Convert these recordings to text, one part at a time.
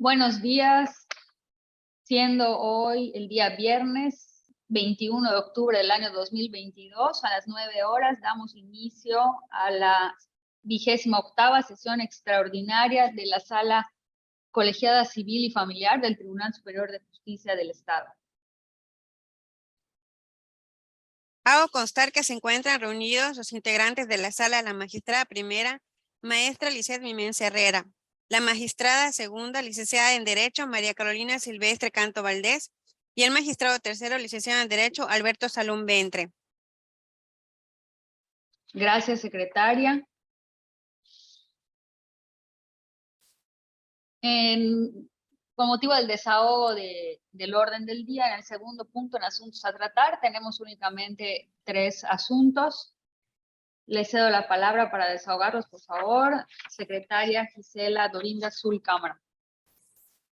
Buenos días, siendo hoy el día viernes 21 de octubre del año 2022, a las 9 horas damos inicio a la 28ª sesión extraordinaria de la Sala Colegiada Civil y Familiar del Tribunal Superior de Justicia del Estado. Hago constar que se encuentran reunidos los integrantes de la Sala, la magistrada primera, maestra Lizeth Mimense Herrera, la magistrada segunda, licenciada en Derecho, María Carolina Silvestre Canto Valdés, y el magistrado tercero, licenciado en Derecho, Alberto Salum Ventre. Gracias, secretaria. Con motivo del desahogo del orden del día, en el segundo punto, en asuntos a tratar, tenemos únicamente 3 asuntos. Le cedo la palabra para desahogarlos, por favor. Secretaria Gisela Dorinda Zul Cámara.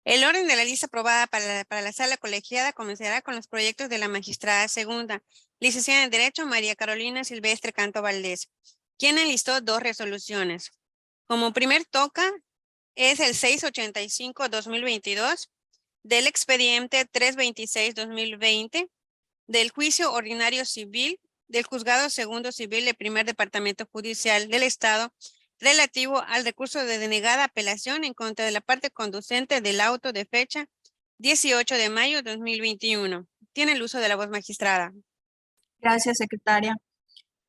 El orden de la lista aprobada para la sala colegiada comenzará con los proyectos de la magistrada segunda, licenciada en Derecho, María Carolina Silvestre Canto Valdés, quien enlistó 2 resoluciones. Como primer toca es el 685-2022 del expediente 326-2020 del juicio ordinario civil del Juzgado Segundo Civil del Primer Departamento Judicial del Estado relativo al recurso de denegada apelación en contra de la parte conducente del auto de fecha 18 de mayo de 2021. Tiene el uso de la voz, magistrada. Gracias, secretaria.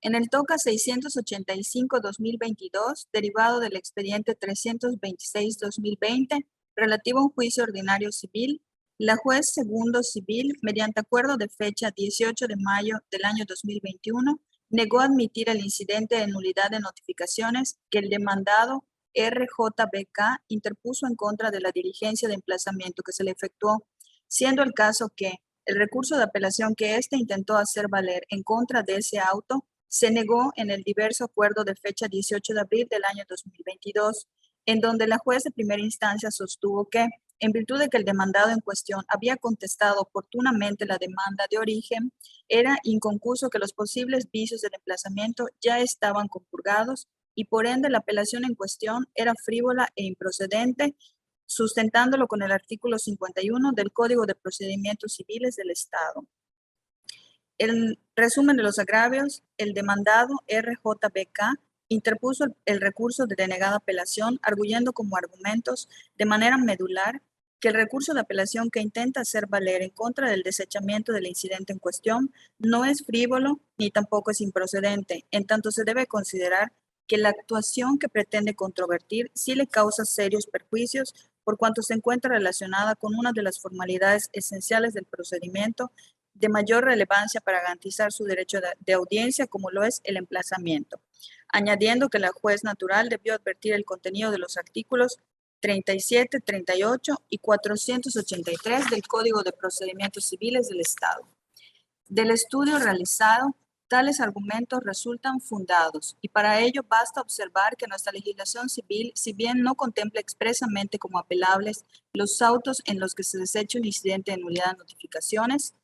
En el TOCA 685-2022, derivado del expediente 326-2020, relativo a un juicio ordinario civil, la juez segundo civil, mediante acuerdo de fecha 18 de mayo del año 2021, negó admitir el incidente de nulidad de notificaciones que el demandado RJBK interpuso en contra de la diligencia de emplazamiento que se le efectuó, siendo el caso que el recurso de apelación que éste intentó hacer valer en contra de ese auto se negó en el diverso acuerdo de fecha 18 de abril del año 2022, en donde la juez de primera instancia sostuvo que, en virtud de que el demandado en cuestión había contestado oportunamente la demanda de origen, era inconcurso que los posibles vicios del emplazamiento ya estaban compurgados y por ende la apelación en cuestión era frívola e improcedente, sustentándolo con el artículo 51 del Código de Procedimientos Civiles del Estado. En resumen de los agravios, el demandado RJBK interpuso el recurso de denegada apelación, arguyendo como argumentos de manera medular que el recurso de apelación que intenta hacer valer en contra del desechamiento del incidente en cuestión no es frívolo ni tampoco es improcedente, en tanto se debe considerar que la actuación que pretende controvertir sí le causa serios perjuicios por cuanto se encuentra relacionada con una de las formalidades esenciales del procedimiento de mayor relevancia para garantizar su derecho de audiencia, como lo es el emplazamiento, añadiendo que la juez natural debió advertir el contenido de los artículos 37, 38 y 483 del Código de Procedimientos Civiles del Estado. Del estudio realizado, tales argumentos resultan fundados y para ello basta observar que nuestra legislación civil, si bien no contempla expresamente como apelables los autos en los que se desecha un incidente de nulidad de notificaciones,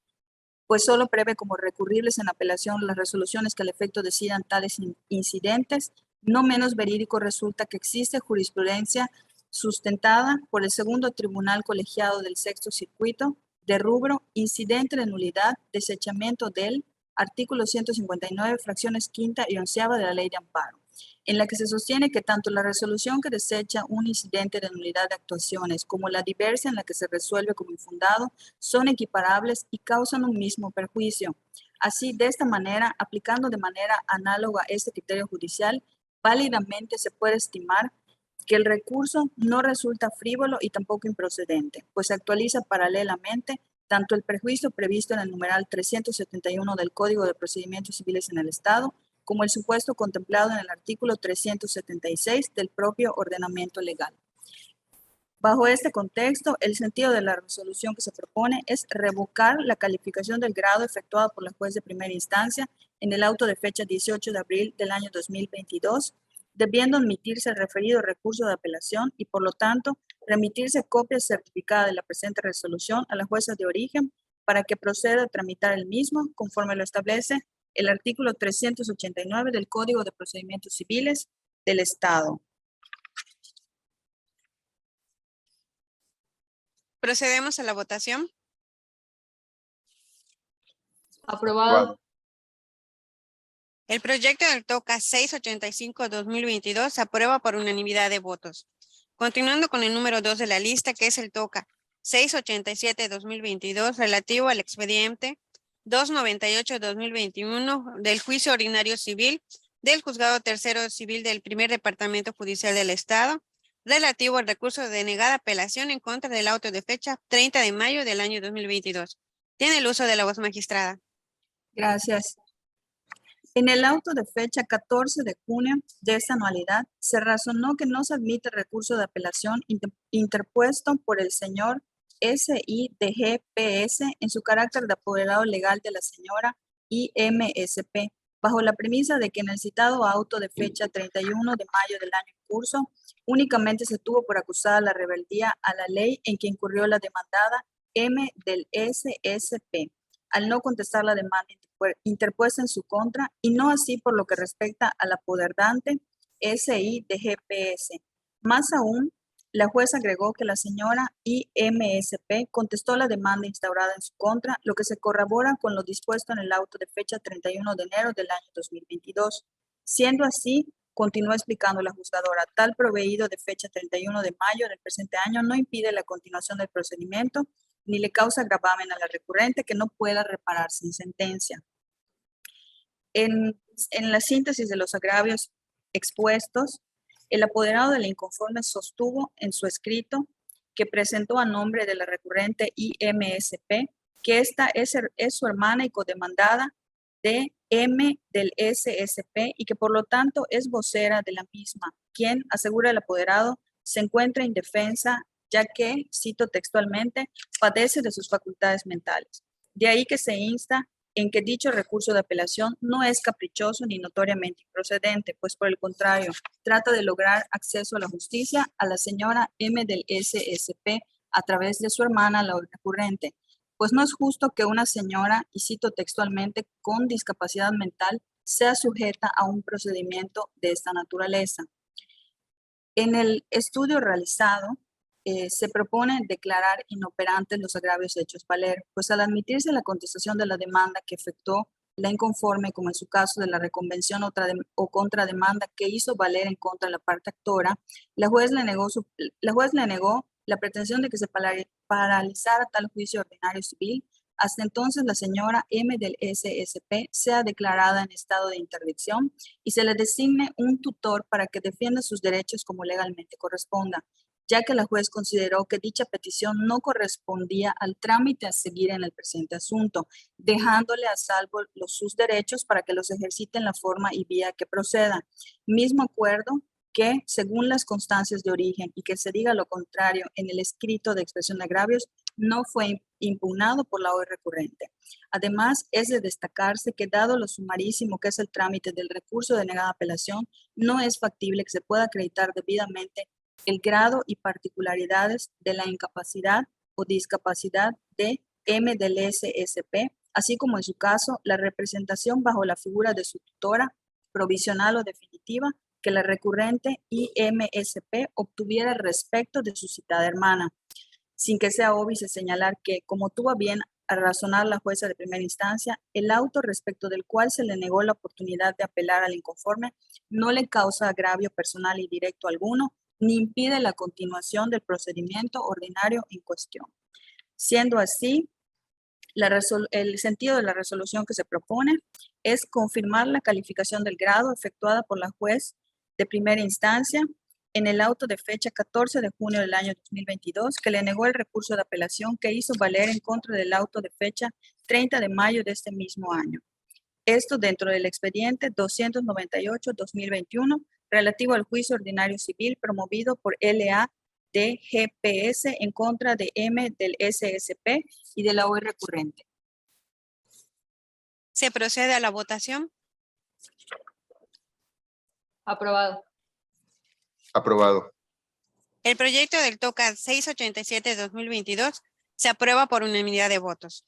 pues solo prevé como recurribles en apelación las resoluciones que al efecto decidan tales incidentes, no menos verídico resulta que existe jurisprudencia sustentada por el segundo tribunal colegiado del sexto circuito de rubro incidente de nulidad, desechamiento del artículo 159, fracciones quinta y onceava de la Ley de Amparo, en la que se sostiene que tanto la resolución que desecha un incidente de nulidad de actuaciones como la diversa en la que se resuelve como infundado son equiparables y causan un mismo perjuicio. Así, de esta manera, aplicando de manera análoga este criterio judicial, válidamente se puede estimar que el recurso no resulta frívolo y tampoco improcedente, pues se actualiza paralelamente tanto el perjuicio previsto en el numeral 371 del Código de Procedimientos Civiles en el Estado, como el supuesto contemplado en el artículo 376 del propio ordenamiento legal. Bajo este contexto, el sentido de la resolución que se propone es revocar la calificación del grado efectuada por la juez de primera instancia en el auto de fecha 18 de abril del año 2022, debiendo admitirse el referido recurso de apelación y, por lo tanto, remitirse copia certificada de la presente resolución a la jueza de origen para que proceda a tramitar el mismo conforme lo establece el artículo 389 del Código de Procedimientos Civiles del Estado. Procedemos a la votación. Aprobado. El proyecto del TOCA 685-2022 se aprueba por unanimidad de votos. Continuando con el número 2 de la lista, que es el TOCA 687-2022, relativo al expediente 298-2021 del juicio ordinario civil del Juzgado Tercero Civil del Primer Departamento Judicial del Estado, relativo al recurso de denegada apelación en contra del auto de fecha 30 de mayo del año 2022. Tiene el uso de la voz magistrada. Gracias. En el auto de fecha 14 de junio de esta anualidad, se razonó que no se admite recurso de apelación interpuesto por el señor SIDGPS en su carácter de apoderado legal de la señora IMSP, bajo la premisa de que en el citado auto de fecha 31 de mayo del año en curso, únicamente se tuvo por acusada la rebeldía a la ley en que incurrió la demandada M del SSP, al no contestar la demanda interpuesta en su contra, y no así por lo que respecta al apoderante SIDGPS. Más aún, la jueza agregó que la señora IMSP contestó la demanda instaurada en su contra, lo que se corrobora con lo dispuesto en el auto de fecha 31 de enero del año 2022. Siendo así, continuó explicando la juzgadora, tal proveído de fecha 31 de mayo del presente año no impide la continuación del procedimiento ni le causa gravamen a la recurrente que no pueda repararse en sentencia. En la síntesis de los agravios expuestos, el apoderado de la inconforme sostuvo en su escrito que presentó a nombre de la recurrente IMSP que esta es su hermana y codemandada de M del SSP y que por lo tanto es vocera de la misma, quien, asegura el apoderado, se encuentra indefensa ya que, cito textualmente, padece de sus facultades mentales. De ahí que se insta en que dicho recurso de apelación no es caprichoso ni notoriamente improcedente, pues por el contrario, trata de lograr acceso a la justicia a la señora M del SSP a través de su hermana, la recurrente, pues no es justo que una señora, y cito textualmente, con discapacidad mental, sea sujeta a un procedimiento de esta naturaleza. En el estudio realizado, se propone declarar inoperantes los agravios hechos valer, pues al admitirse la contestación de la demanda que efectuó la inconforme, como en su caso de la reconvención o contrademanda que hizo valer en contra de la parte actora, la juez le negó la pretensión de que se paralizara tal juicio ordinario civil. Hasta entonces, la señora M del SSP sea declarada en estado de interdicción y se le designe un tutor para que defienda sus derechos como legalmente corresponda, ya que la juez consideró que dicha petición no correspondía al trámite a seguir en el presente asunto, dejándole a salvo sus derechos para que los ejercite en la forma y vía que proceda. Mismo acuerdo que, según las constancias de origen y que se diga lo contrario en el escrito de expresión de agravios, no fue impugnado por la hoy recurrente. Además, es de destacarse que, dado lo sumarísimo que es el trámite del recurso de negada apelación, no es factible que se pueda acreditar debidamente el grado y particularidades de la incapacidad o discapacidad de M del SSP, así como en su caso la representación bajo la figura de su tutora, provisional o definitiva, que la recurrente IMSP obtuviera respecto de su citada hermana, sin que sea obvio señalar que, como tuvo bien a razonar la jueza de primera instancia, el auto respecto del cual se le negó la oportunidad de apelar al inconforme no le causa agravio personal y directo alguno, ni impide la continuación del procedimiento ordinario en cuestión. Siendo así, el sentido de la resolución que se propone es confirmar la calificación del grado efectuada por la juez de primera instancia en el auto de fecha 14 de junio del año 2022, que le negó el recurso de apelación que hizo valer en contra del auto de fecha 30 de mayo de este mismo año. Esto dentro del expediente 298-2021, relativo al juicio ordinario civil promovido por LADGPS en contra de M del SSP y de la hoy recurrente. Se procede a la votación. Aprobado. Aprobado. El proyecto del TOCA 687-2022 se aprueba por unanimidad de votos.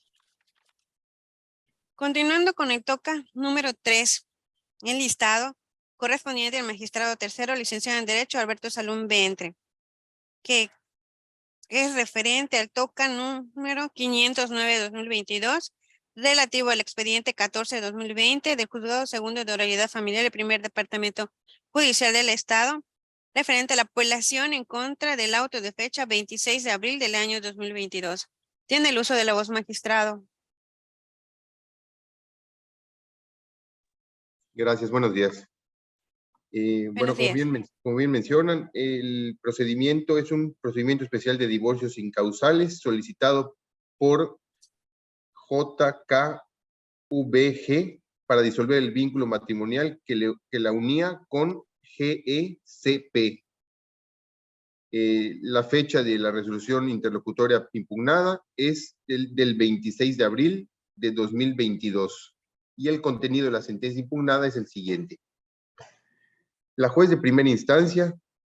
Continuando con el TOCA número 3, el listado correspondiente al magistrado tercero, licenciado en Derecho, Alberto Salum Bentre, que es referente al TOCA número 509-2022, relativo al expediente 14-2020 del Juzgado Segundo de Oralidad Familiar del Primer Departamento Judicial del Estado, referente a la apelación en contra del auto de fecha 26 de abril del año 2022. Tiene el uso de la voz, magistrado. Gracias, buenos días. Bueno, Buenos días. como bien mencionan, el procedimiento es un procedimiento especial de divorcios incausales solicitado por JKVG para disolver el vínculo matrimonial que la unía con GECP. La fecha de la resolución interlocutoria impugnada es del 26 de abril de 2022 y el contenido de la sentencia impugnada es el siguiente. La juez de primera instancia,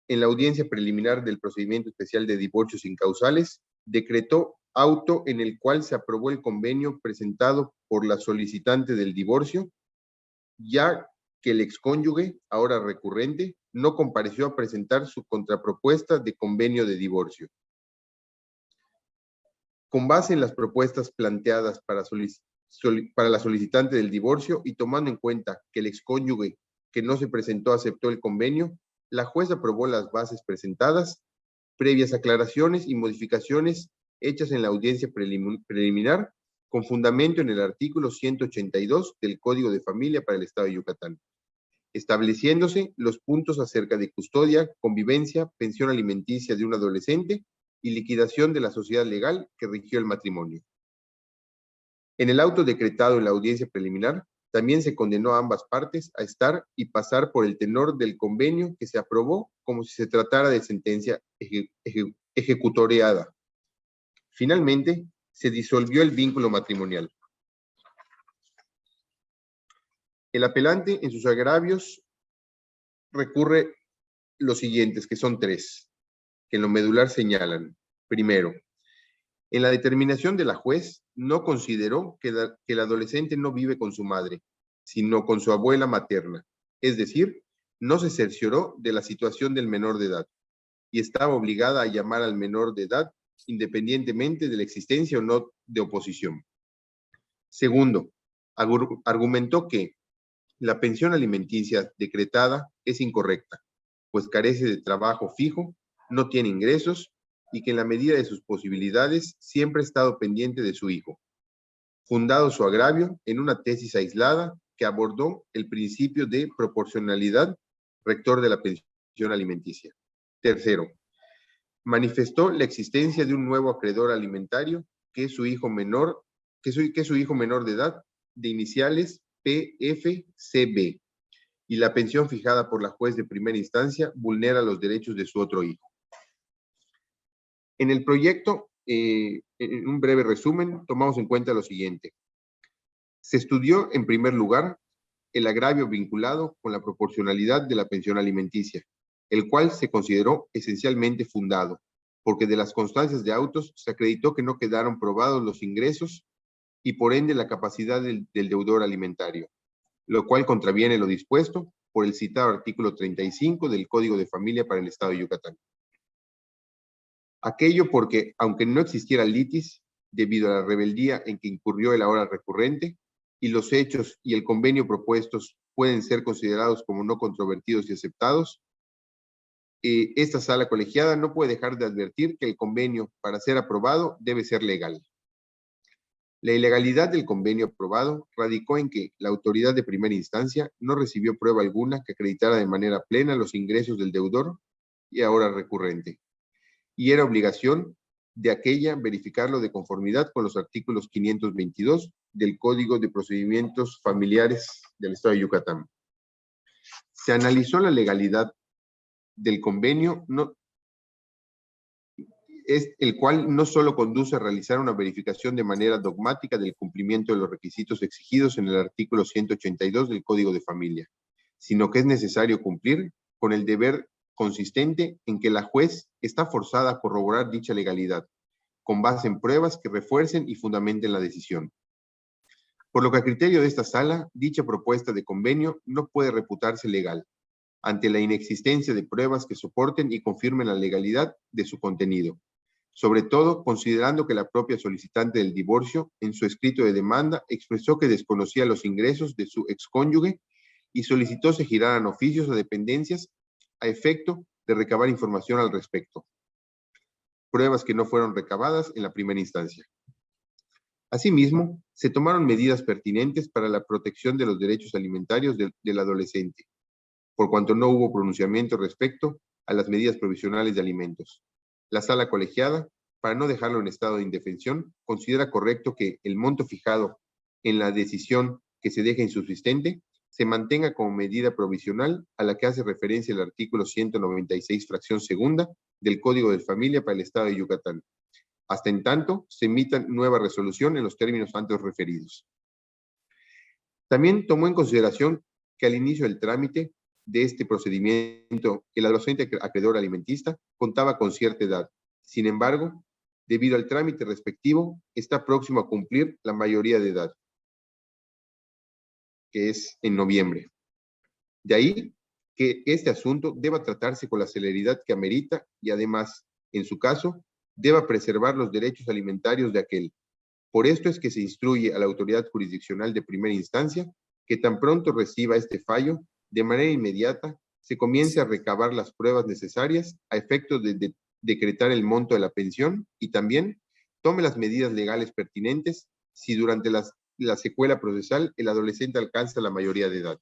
en la audiencia preliminar del procedimiento especial de divorcios incausales, decretó auto en el cual se aprobó el convenio presentado por la solicitante del divorcio, ya que el excónyuge, ahora recurrente, no compareció a presentar su contrapropuesta de convenio de divorcio. Con base en las propuestas planteadas para la solicitante del divorcio y tomando en cuenta que el excónyuge que no se presentó aceptó el convenio, la juez aprobó las bases presentadas, previas aclaraciones y modificaciones hechas en la audiencia preliminar, con fundamento en el artículo 182 del Código de Familia para el Estado de Yucatán, estableciéndose los puntos acerca de custodia, convivencia, pensión alimenticia de un adolescente y liquidación de la sociedad legal que rigió el matrimonio. En el auto decretado en la audiencia preliminar, también se condenó a ambas partes a estar y pasar por el tenor del convenio que se aprobó como si se tratara de sentencia ejecutoriada. Finalmente, se disolvió el vínculo matrimonial. El apelante, en sus agravios, recurre los siguientes, que son 3, que en lo medular señalan. Primero, en la determinación de la juez, no consideró que el adolescente no vive con su madre, sino con su abuela materna. Es decir, no se cercioró de la situación del menor de edad y estaba obligada a llamar al menor de edad independientemente de la existencia o no de oposición. Segundo, argumentó que la pensión alimenticia decretada es incorrecta, pues carece de trabajo fijo, no tiene ingresos y que en la medida de sus posibilidades siempre ha estado pendiente de su hijo, fundado su agravio en una tesis aislada que abordó el principio de proporcionalidad rector de la pensión alimenticia. Tercero, manifestó la existencia de un nuevo acreedor alimentario que es su hijo menor de edad de iniciales PFCB y la pensión fijada por la juez de primera instancia vulnera los derechos de su otro hijo. En el proyecto, en un breve resumen, tomamos en cuenta lo siguiente. Se estudió, en primer lugar, el agravio vinculado con la proporcionalidad de la pensión alimenticia, el cual se consideró esencialmente fundado, porque de las constancias de autos se acreditó que no quedaron probados los ingresos y por ende la capacidad del deudor alimentario, lo cual contraviene lo dispuesto por el citado artículo 35 del Código de Familia para el Estado de Yucatán. Aquello porque, aunque no existiera litis, debido a la rebeldía en que incurrió el ahora recurrente, y los hechos y el convenio propuestos pueden ser considerados como no controvertidos y aceptados, esta sala colegiada no puede dejar de advertir que el convenio, para ser aprobado, debe ser legal. La ilegalidad del convenio aprobado radicó en que la autoridad de primera instancia no recibió prueba alguna que acreditara de manera plena los ingresos del deudor y ahora recurrente, y era obligación de aquella verificarlo de conformidad con los artículos 522 del Código de Procedimientos Familiares del Estado de Yucatán. Se analizó la legalidad del convenio, el cual no solo conduce a realizar una verificación de manera dogmática del cumplimiento de los requisitos exigidos en el artículo 182 del Código de Familia, sino que es necesario cumplir con el deber consistente en que la juez está forzada a corroborar dicha legalidad, con base en pruebas que refuercen y fundamenten la decisión. Por lo que a criterio de esta sala, dicha propuesta de convenio no puede reputarse legal, ante la inexistencia de pruebas que soporten y confirmen la legalidad de su contenido, sobre todo considerando que la propia solicitante del divorcio, en su escrito de demanda, expresó que desconocía los ingresos de su excónyuge y solicitó se giraran oficios a dependencias a efecto de recabar información al respecto. Pruebas que no fueron recabadas en la primera instancia. Asimismo, se tomaron medidas pertinentes para la protección de los derechos alimentarios del adolescente, por cuanto no hubo pronunciamiento respecto a las medidas provisionales de alimentos. La sala colegiada, para no dejarlo en estado de indefensión, considera correcto que el monto fijado en la decisión que se deja insubsistente se mantenga como medida provisional a la que hace referencia el artículo 196, fracción segunda del Código de Familia para el Estado de Yucatán, hasta en tanto se emita nueva resolución en los términos antes referidos. También tomó en consideración que al inicio del trámite de este procedimiento, el adolescente acreedor alimentista contaba con cierta edad. Sin embargo, debido al trámite respectivo, está próximo a cumplir la mayoría de edad, que es en noviembre. De ahí que este asunto deba tratarse con la celeridad que amerita y además, en su caso, deba preservar los derechos alimentarios de aquel. Por esto es que se instruye a la autoridad jurisdiccional de primera instancia que tan pronto reciba este fallo, de manera inmediata, se comience a recabar las pruebas necesarias a efecto de decretar el monto de la pensión y también tome las medidas legales pertinentes si durante la secuela procesal el adolescente alcanza la mayoría de edad.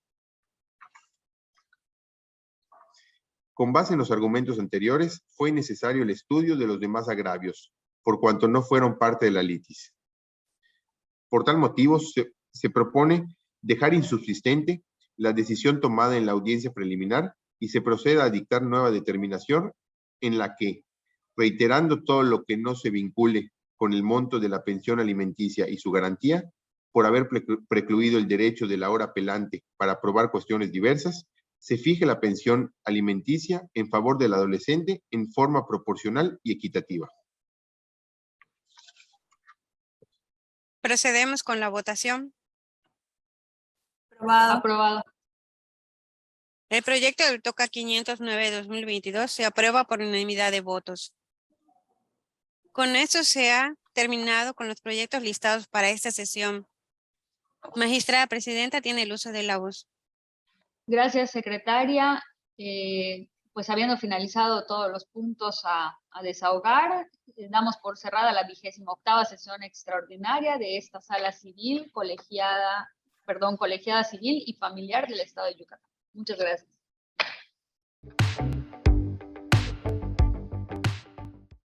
Con base en los argumentos anteriores, fue necesario el estudio de los demás agravios, por cuanto no fueron parte de la litis. Por tal motivo, se propone dejar insubsistente la decisión tomada en la audiencia preliminar y se proceda a dictar nueva determinación en la que, reiterando todo lo que no se vincule con el monto de la pensión alimenticia y su garantía, por haber precluido el derecho de la hora apelante para aprobar cuestiones diversas, se fije la pensión alimenticia en favor del adolescente en forma proporcional y equitativa. Procedemos con la votación. Aprobado. Aprobado. El proyecto del TOCA 509-2022 se aprueba por unanimidad de votos. Con esto se ha terminado con los proyectos listados para esta sesión. Magistrada Presidenta, tiene el uso de la voz. Gracias, secretaria. Pues habiendo finalizado todos los puntos a desahogar, damos por cerrada la 28ª sesión extraordinaria de esta sala civil, colegiada civil y familiar del Estado de Yucatán. Muchas gracias.